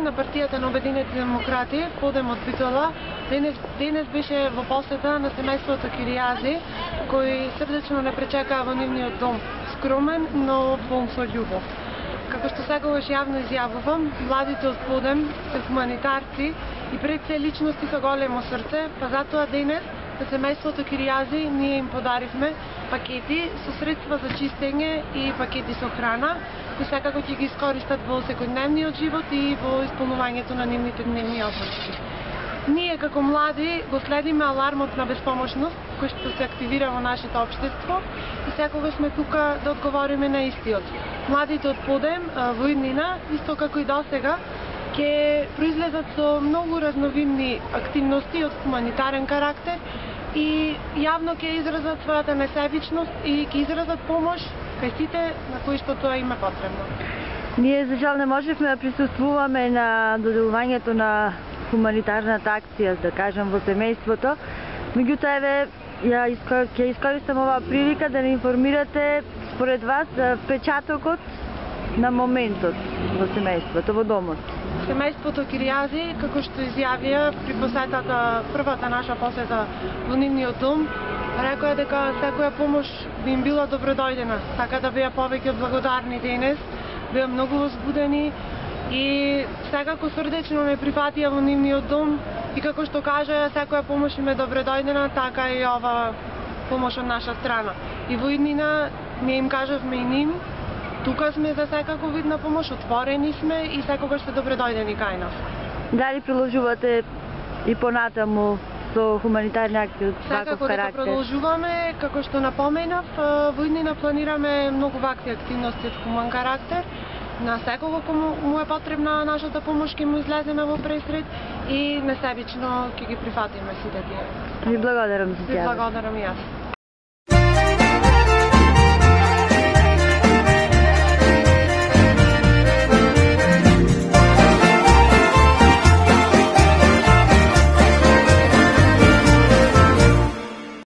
на партијата на Обединети демократи, Подем од Битола, денес беше во посета на семејството Киријази, кој срдечно не пречекаа во нивниот дом. Скромен, но полн со љубов. Како што секогаш јавно изјавувам, младите од Подем се хуманитарци и пред се личности со големо срце, па затоа денес на семејството Киријази ние им подаривме пакети со средства за чистење и пакети со храна, кои секако ќе ги искористат во секојдневниот живот и во исполнувањето на нивните дневни обврски. Ние како млади го следиме алармот на беспомошност кој што се активира во нашето општество и секогаш сме тука да одговориме на истиот. Младите од Подем во иднина, исто како и досега, ќе произлезат со многу разновидни активности од хуманитарен карактер и јавно ќе изразат својата несебичност и ќе изразат помош кај сите на кои што тоа им е потребно. Ние за жал не можевме да присуствуваме на доделувањето на хуманитарната акција, да кажам, во семејството. Меѓутоа, еве, ќе искористам оваа прилика да не информирате според вас впечатокот на моментот во семејството, во домот. Семејството Киријази, како што изјавија при посетата, првата наша посета во нивниот дом, рекоа дека секоја помош би им била добродојдена. Така да беа повеќе благодарни денес, беа многу возбудени и секако срдечно не прифатија во нивниот дом и како што кажа, секоја помош им е добродојдена, така и ова помош од наша страна. И во иднина ние им кажавме и ним, тука сме за секако вид на помош, отворени сме и секогаш сте добредојдени кај нас. Дали продолжувате и понатаму со хуманитарни акции од ваков карактер? Секако дека продолжуваме, како што напоменав, во иднина планираме многу вакви активности од хуман карактер. На секого кому му е потребна нашата помош ќе му излеземе во пресред и несебично ќе ги прифатиме сите тие. Ви благодарам за Ви благодарам и јас.